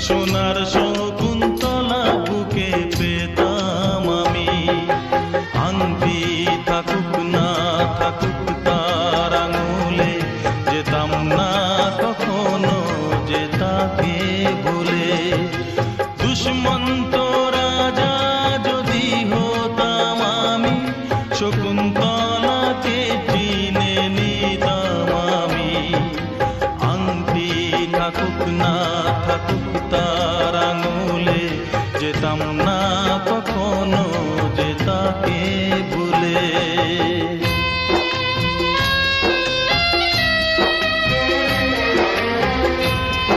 সোনার শকুন্তলা বুকে পেতাম আমি। আংটি থাকুক না থাকুক তার আঙুলে, যেতাম না কখনো যে তাকে ভুলে। দুষ্মন্ত রাজা যদি হতাম আমি, শকুন্তলাকে চিনে নিতাম আমি। আংটি থাকুক না থাকুক তার আঙুলে, যেতাম না কখনো যে তাকে ভুলে।